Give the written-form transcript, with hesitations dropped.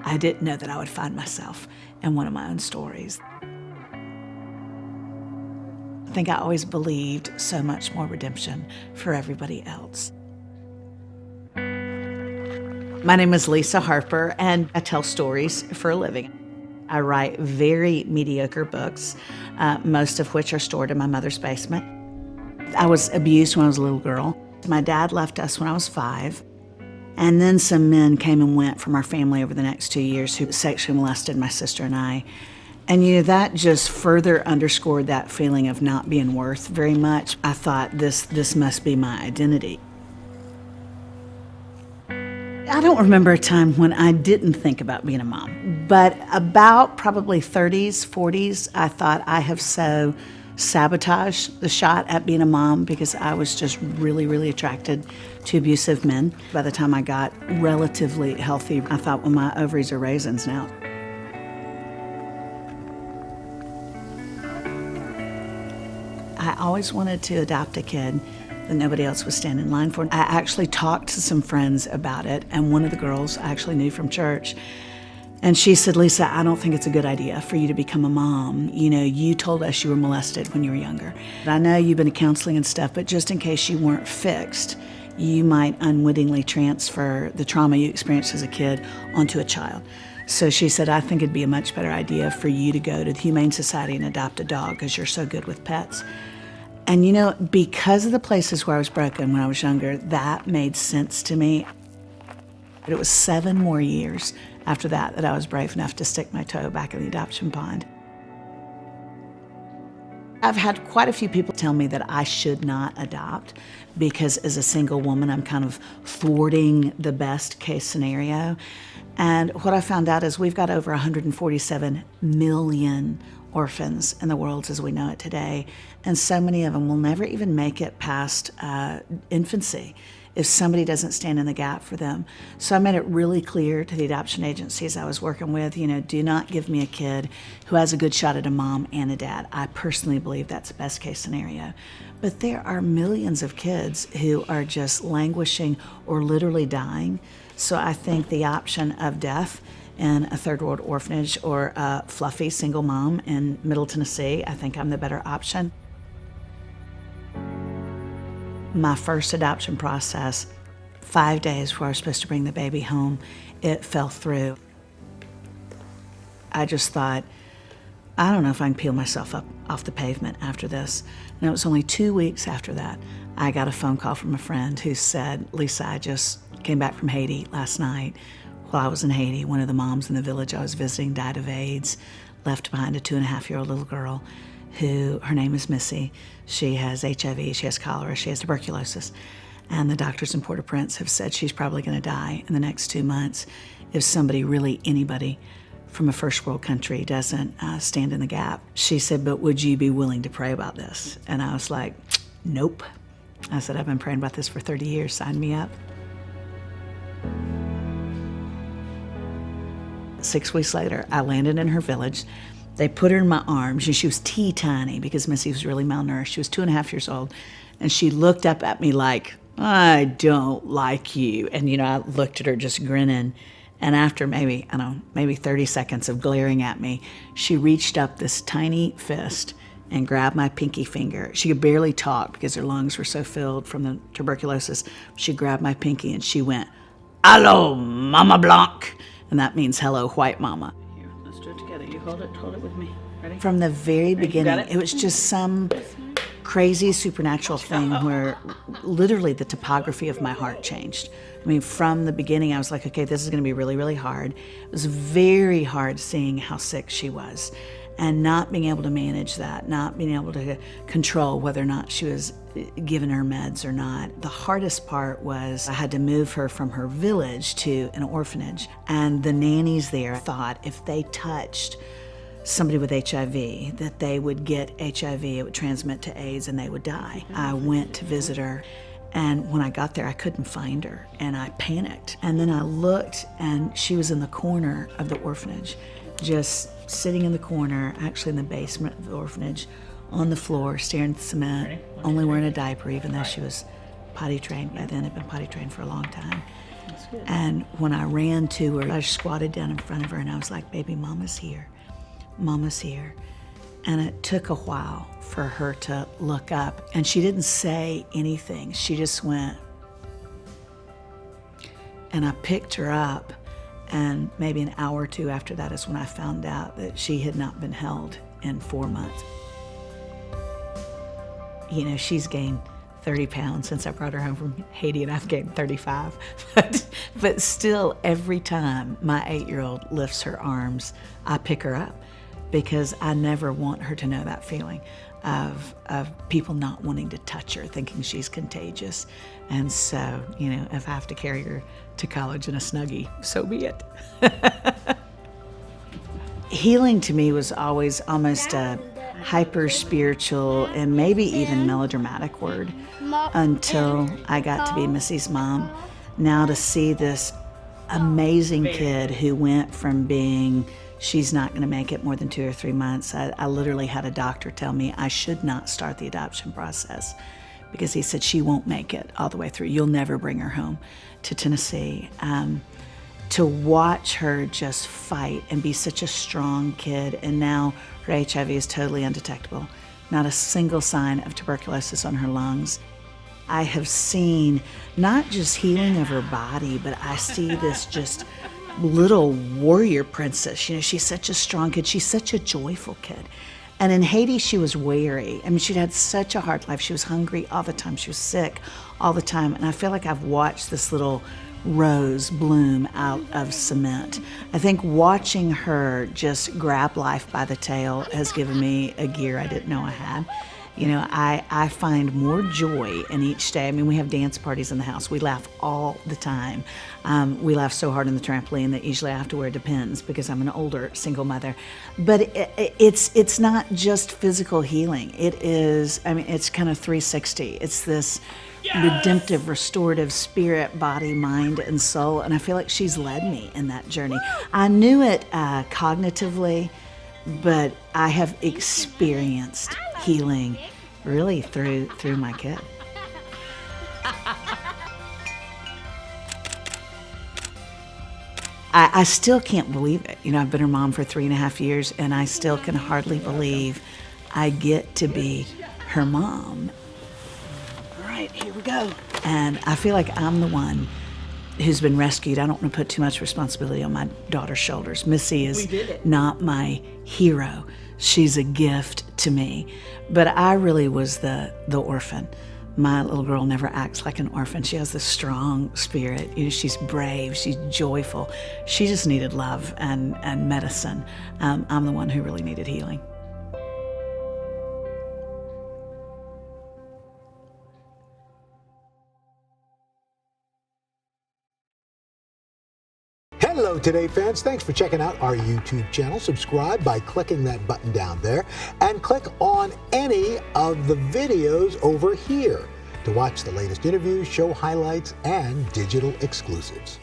I didn't know that I would find myself in one of my own stories. I think I always believed so much more redemption for everybody else. My name is Lisa Harper, and I tell stories for a living. I write very mediocre books, most of which are stored in my mother's basement. I was abused when I was a little girl. My dad left us when I was 5, and then some men came and went from our family over the next 2 years who sexually molested my sister and I. And that just further underscored that feeling of not being worth very much. I thought this must be my identity. I don't remember a time when I didn't think about being a mom, but about probably 30s, 40s, I thought I have so sabotaged the shot at being a mom because I was just really, really attracted to abusive men. By the time I got relatively healthy, I thought, well, my ovaries are raisins now. I always wanted to adopt a kid that nobody else was standing in line for. I actually talked to some friends about it, and one of the girls I actually knew from church, and she said, Lisa, I don't think it's a good idea for you to become a mom. You told us you were molested when you were younger. I know you've been to counseling and stuff, but just in case you weren't fixed, you might unwittingly transfer the trauma you experienced as a kid onto a child. So she said, I think it'd be a much better idea for you to go to the Humane Society and adopt a dog because you're so good with pets. And because of the places where I was broken when I was younger, that made sense to me. But it was 7 more years after that I was brave enough to stick my toe back in the adoption pond. I've had quite a few people tell me that I should not adopt because as a single woman, I'm kind of thwarting the best case scenario. And what I found out is we've got over 147 million orphans in the world as we know it today, and so many of them will never even make it past infancy if somebody doesn't stand in the gap for them. So I made it really clear to the adoption agencies I was working with, do not give me a kid who has a good shot at a mom and a dad. I personally believe that's the best case scenario. But there are millions of kids who are just languishing or literally dying. So I think the option of death in a third world orphanage or a fluffy single mom in Middle Tennessee, I think I'm the better option. My first adoption process, 5 days before I was supposed to bring the baby home, it fell through. I just thought, I don't know if I can peel myself up off the pavement after this. And it was only 2 weeks after that, I got a phone call from a friend who said, Lisa, I just came back from Haiti last night. While I was in Haiti, one of the moms in the village I was visiting died of AIDS, left behind a 2.5-year-old little girl who, her name is Missy. She has HIV, she has cholera, she has tuberculosis. And the doctors in Port-au-Prince have said she's probably gonna die in the next 2 months if anybody from a first world country doesn't stand in the gap. She said, but would you be willing to pray about this? And I was like, nope. I said, I've been praying about this for 30 years, sign me up. 6 weeks later, I landed in her village. They put her in my arms, and she was teeny-tiny because Missy was really malnourished. She was 2.5 years old, and she looked up at me like, I don't like you. And, I looked at her just grinning, and after maybe 30 seconds of glaring at me, she reached up this tiny fist and grabbed my pinky finger. She could barely talk because her lungs were so filled from the tuberculosis. She grabbed my pinky, and she went, Hello, Mama Blanc. And that means hello, white mama. Here, let's do it together. You hold it with me. Ready? From the very beginning, it was just some crazy supernatural thing where literally the topography of my heart changed. From the beginning, I was like, okay, this is gonna be really, really hard. It was very hard seeing how sick she was and not being able to manage that, not being able to control whether or not she was given her meds or not. The hardest part was I had to move her from her village to an orphanage, and the nannies there thought if they touched somebody with HIV, that they would get HIV, it would transmit to AIDS, and they would die. I went to visit her, and when I got there, I couldn't find her, and I panicked. And then I looked, and she was in the corner of the orphanage, just sitting in the corner, actually in the basement of the orphanage, on the floor, staring at the cement, only wearing a diaper, even though she was potty trained by then, had been potty trained for a long time. That's good. And when I ran to her, I squatted down in front of her and I was like, baby, mama's here. Mama's here. And it took a while for her to look up. And she didn't say anything. She just went. And I picked her up. And maybe an hour or two after that is when I found out that she had not been held in 4 months. You know, she's gained 30 pounds since I brought her home from Haiti, and I've gained 35. But still, every time my 8-year-old lifts her arms, I pick her up because I never want her to know that feeling of people not wanting to touch her, thinking she's contagious. And so, you know, if I have to carry her to college in a Snuggie, so be it. Healing to me was always almost a hyper-spiritual and maybe even melodramatic word until I got to be Missy's mom. Now to see this amazing kid who went from being, she's not going to make it more than 2 or 3 months. I literally had a doctor tell me I should not start the adoption process because he said she won't make it all the way through. You'll never bring her home to Tennessee. To watch her just fight and be such a strong kid, and now her HIV is totally undetectable. Not a single sign of tuberculosis on her lungs. I have seen not just healing of her body, but I see this just little warrior princess. You know, she's such a strong kid. She's such a joyful kid. And in Haiti, she was weary. I mean, she'd had such a hard life. She was hungry all the time. She was sick all the time. And I feel like I've watched this little rose bloom out of cement. I think watching her just grab life by the tail has given me a gear I didn't know I had. You know, I find more joy in each day. I mean, we have dance parties in the house. We laugh all the time. We laugh so hard on the trampoline that usually I have to wear Depends because I'm an older single mother. But it's not just physical healing. It is, I mean, it's kind of 360. It's this redemptive, restorative spirit, body, mind, and soul. And I feel like she's led me in that journey. I knew it cognitively, but I have experienced healing really through my kid. I still can't believe it. You know, I've been her mom for 3.5 years, and I still can hardly believe I get to be her mom. All right, here we go. And I feel like I'm the one who's been rescued. I don't want to put too much responsibility on my daughter's shoulders. Missy is not my hero. She's a gift to me. But I really was the orphan. My little girl never acts like an orphan. She has this strong spirit. You know, she's brave, she's joyful. She just needed love and medicine. I'm the one who really needed healing. Hello Today fans, thanks for checking out our YouTube channel. Subscribe by clicking that button down there and click on any of the videos over here to watch the latest interviews, show highlights, and digital exclusives.